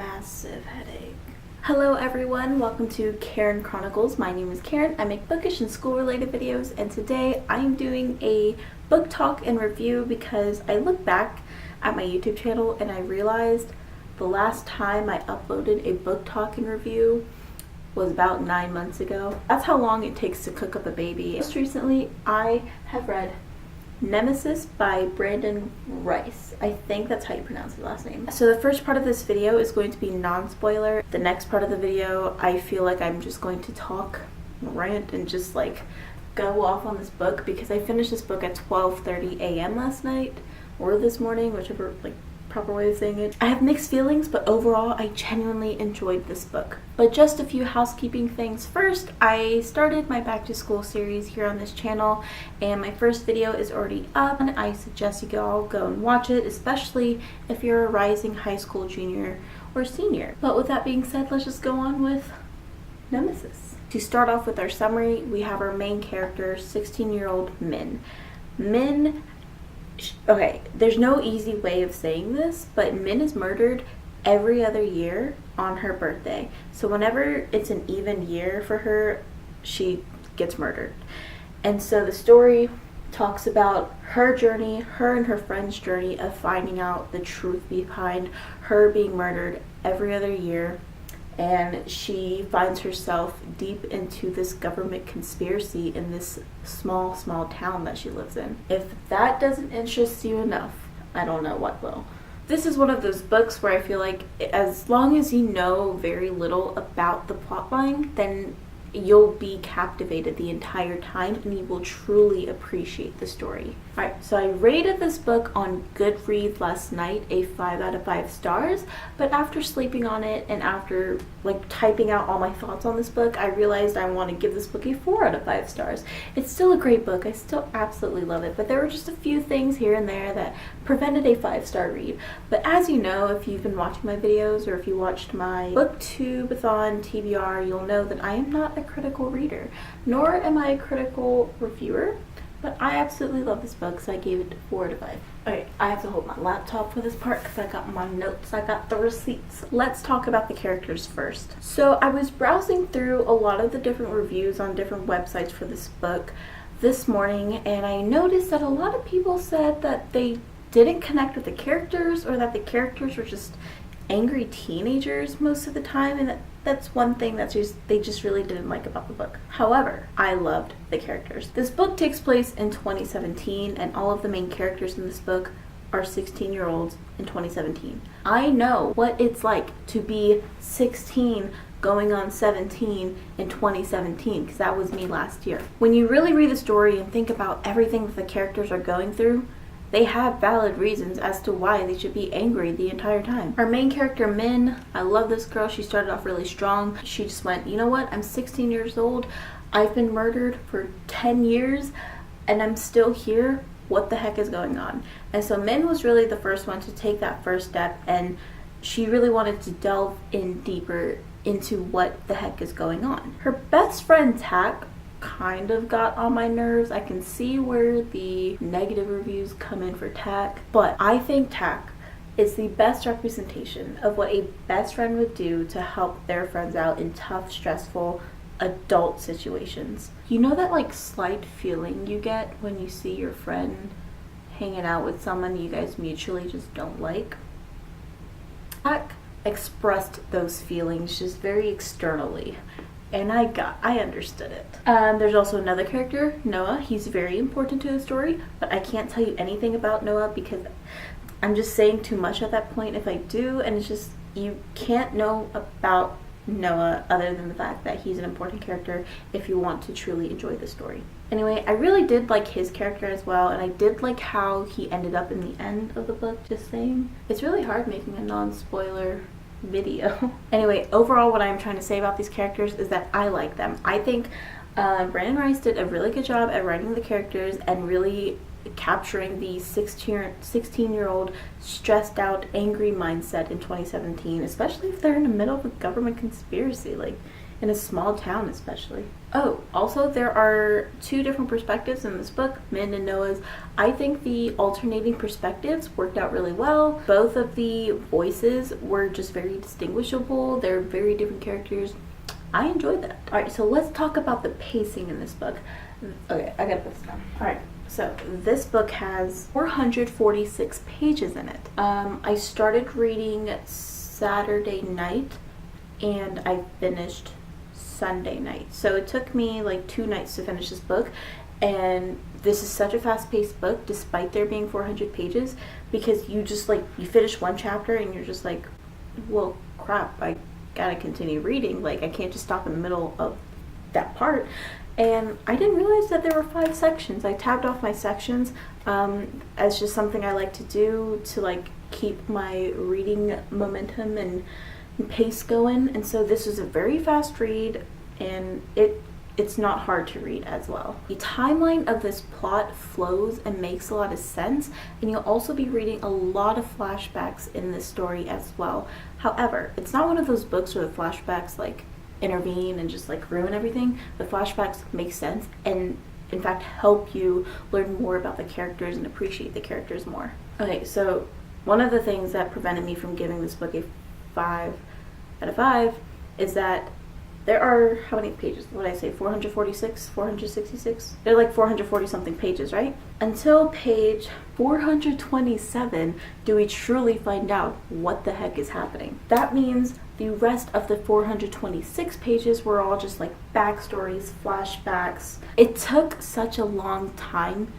massive headache. Hello everyone, welcome to Karen Chronicles. My name is Karen. I make bookish and school related videos, and today I'm doing a book talk and review because I look back at my YouTube channel and I realized the last time I uploaded a book talk and review was about 9 months ago. That's how long it takes to cook up a baby. Most recently, I have read Nemesis by Reichs. I think that's how you pronounce his last name. So the first part of this video is going to be non-spoiler. The next part of the video, I feel like I'm just going to talk, rant, and just like go off on this book because I finished this book at 12:30 a.m. last night, or this morning, whichever like proper way of saying it. I have mixed feelings, but overall I genuinely enjoyed this book. But just a few housekeeping things. First, I started my back to school series here on this channel, and my first video is already up, and I suggest you all go and watch it, especially if you're a rising high school junior or senior. But with that being said, let's just go on with Nemesis. To start off with our summary, we have our main character, 16-year-old Min. Okay, there's no easy way of saying this, but Min is murdered every other year on her birthday. So whenever it's an even year for her, she gets murdered. And so the story talks about her journey, her and her friend's journey of finding out the truth behind her being murdered every other year. And she finds herself deep into this government conspiracy in this small town that she lives in. If that doesn't interest you enough, I don't know what will. This is one of those books where I feel like as long as you know very little about the plotline, then you'll be captivated the entire time and you will truly appreciate the story. Alright, so I rated this book on Goodreads last night a 5 out of 5 stars, but after sleeping on it and after like typing out all my thoughts on this book, I realized I want to give this book a 4 out of 5 stars. It's still a great book, I still absolutely love it, but there were just a few things here and there that prevented a 5-star read. But as you know, if you've been watching my videos or if you watched my booktube-a-thon TBR, you'll know that I am not a critical reader, nor am I a critical reviewer, but I absolutely love this book, so I gave it 4 out of 5. Alright, I have to hold my laptop for this part because I got my notes, I got the receipts. Let's talk about the characters first. So I was browsing through a lot of the different reviews on different websites for this book this morning, and I noticed that a lot of people said that they didn't connect with the characters, or that the characters were just angry teenagers most of the time, and that's one thing that they just really didn't like about the book. However, I loved the characters. This book takes place in 2017, and all of the main characters in this book are 16-year-olds in 2017. I know what it's like to be 16 going on 17 in 2017, because that was me last year. When you really read the story and think about everything that the characters are going through, they have valid reasons as to why they should be angry the entire time. Our main character, Min, I love this girl. She started off really strong. She just went, you know what? I'm 16 years old. I've been murdered for 10 years and I'm still here. What the heck is going on? And so Min was really the first one to take that first step, and she really wanted to delve in deeper into what the heck is going on. Her best friend, Tak, kind of got on my nerves. I can see where the negative reviews come in for Tak, but I think Tak is the best representation of what a best friend would do to help their friends out in tough, stressful adult situations. You know that like slight feeling you get when you see your friend hanging out with someone you guys mutually just don't like? Tak expressed those feelings just very externally, and I understood it. There's also another character, Noah. He's very important to the story, but I can't tell you anything about Noah because I'm just saying too much at that point if I do, and it's just, you can't know about Noah other than the fact that he's an important character if you want to truly enjoy the story. Anyway, I really did like his character as well, and I did like how he ended up in the end of the book, just saying. It's really hard making a non-spoiler video. Anyway, overall what I'm trying to say about these characters is that I like them. I think Brandon Rice did a really good job at writing the characters and really capturing the 16-year-old stressed out, angry mindset in 2017, especially if they're in the middle of a government conspiracy. Like, in a small town especially. Oh, also there are two different perspectives in this book, Min and Noah's. I think the alternating perspectives worked out really well. Both of the voices were just very distinguishable. They're very different characters. I enjoyed that. Alright, so let's talk about the pacing in this book. Okay, I gotta put this down. Alright, so this book has 446 pages in it. I started reading Saturday night and I finished Sunday night. So it took me like 2 nights to finish this book, and this is such a fast-paced book despite there being 400 pages, because you just like, you finish one chapter and you're just like, well crap, I gotta continue reading. Like, I can't just stop in the middle of that part. And I didn't realize that there were 5 sections. I tabbed off my sections as just something I like to do to like keep my reading momentum and pace going. And so this was a very fast read, and it's not hard to read as well. The timeline of this plot flows and makes a lot of sense, and you'll also be reading a lot of flashbacks in this story as well. However, it's not one of those books where the flashbacks like intervene and just like ruin everything. The flashbacks make sense and in fact help you learn more about the characters and appreciate the characters more. Okay, so one of the things that prevented me from giving this book a 5 out of 5 is that there are, how many pages? What did I say? 446? 466? They're like 440 something pages, right? Until page 427 do we truly find out what the heck is happening. That means the rest of the 426 pages were all just like backstories, flashbacks. It took such a long time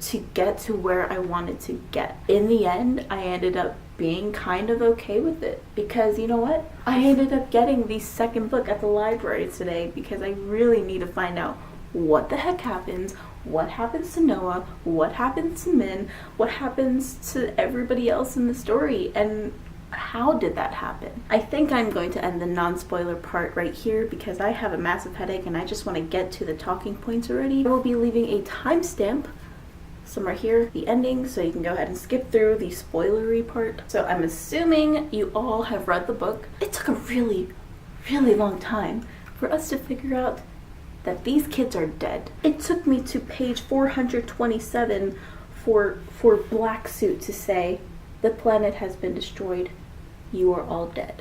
to get to where I wanted to get. In the end, I ended up being kind of okay with it, because you know what? I ended up getting the second book at the library today because I really need to find out what the heck happens, what happens to Noah, what happens to Min, what happens to everybody else in the story, and how did that happen? I think I'm going to end the non-spoiler part right here because I have a massive headache and I just want to get to the talking points already. I will be leaving a timestamp somewhere here, the ending, so you can go ahead and skip through the spoilery part. So I'm assuming you all have read the book. It took a really, really long time for us to figure out that these kids are dead. It took me to page 427 for Black Suit to say, the planet has been destroyed. You are all dead.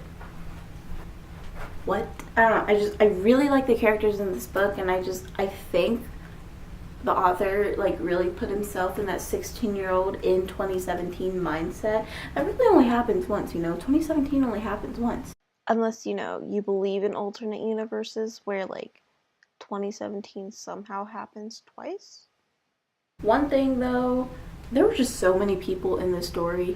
What? I don't know. I really like the characters in this book, and I think the author like really put himself in that 16-year-old in 2017 mindset. That really only happens once, you know. 2017 only happens once. Unless, you know, you believe in alternate universes where like 2017 somehow happens twice. One thing though, there were just so many people in this story.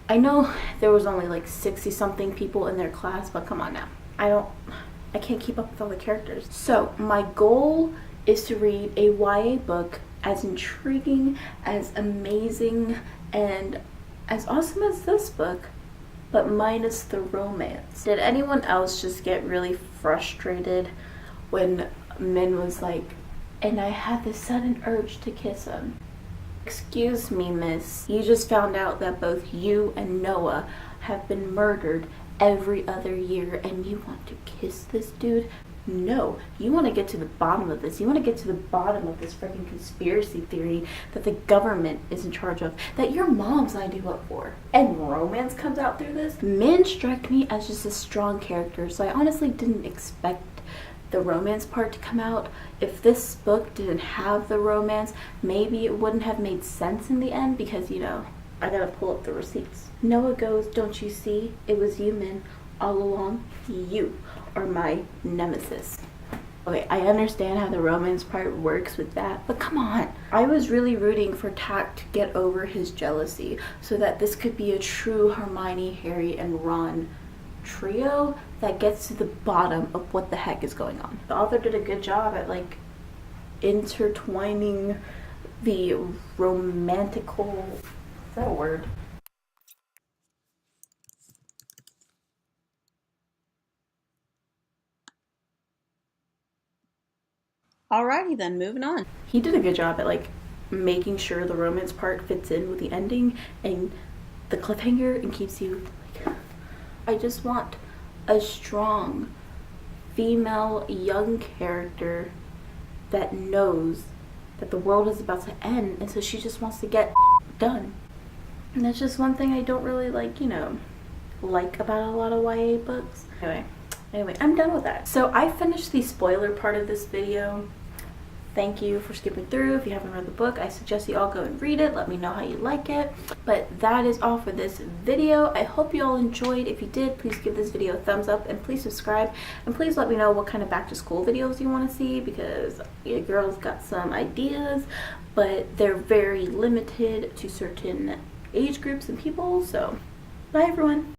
I know there was only like 60 something people in their class, but come on now. I can't keep up with all the characters. So my goal is to read a YA book as intriguing, as amazing, and as awesome as this book, but minus the romance. Did anyone else just get really frustrated when Min was like, and I had this sudden urge to kiss him? Excuse me, miss. You just found out that both you and Noah have been murdered every other year, and you want to kiss this dude? No, you want to get to the bottom of this. You want to get to the bottom of this freaking conspiracy theory that the government is in charge of, that your mom signed you up for. And romance comes out through this. Min struck me as just a strong character, so I honestly didn't expect the romance part to come out. If this book didn't have the romance, maybe it wouldn't have made sense in the end, because, you know, I gotta pull up the receipts. Noah goes, don't you see? It was you, Min, all along. You are my nemesis. Okay, I understand how the romance part works with that, but come on. I was really rooting for Tak to get over his jealousy so that this could be a true Hermione, Harry, and Ron trio that gets to the bottom of what the heck is going on. The author did a good job at like intertwining the romantical, is that a word? Alrighty then, moving on. He did a good job at like making sure the romance part fits in with the ending and the cliffhanger and keeps you like, I just want a strong female young character that knows that the world is about to end, and so she just wants to get done. And that's just one thing I don't really like, like about a lot of YA books. Anyway, I'm done with that. So I finished the spoiler part of this video. Thank you for skipping through. If you haven't read the book, I suggest you all go and read it. Let me know how you like it. But that is all for this video. I hope you all enjoyed. If you did, please give this video a thumbs up and please subscribe. And please let me know what kind of back to school videos you want to see, because your girl's got some ideas, but they're very limited to certain age groups and people. So bye everyone.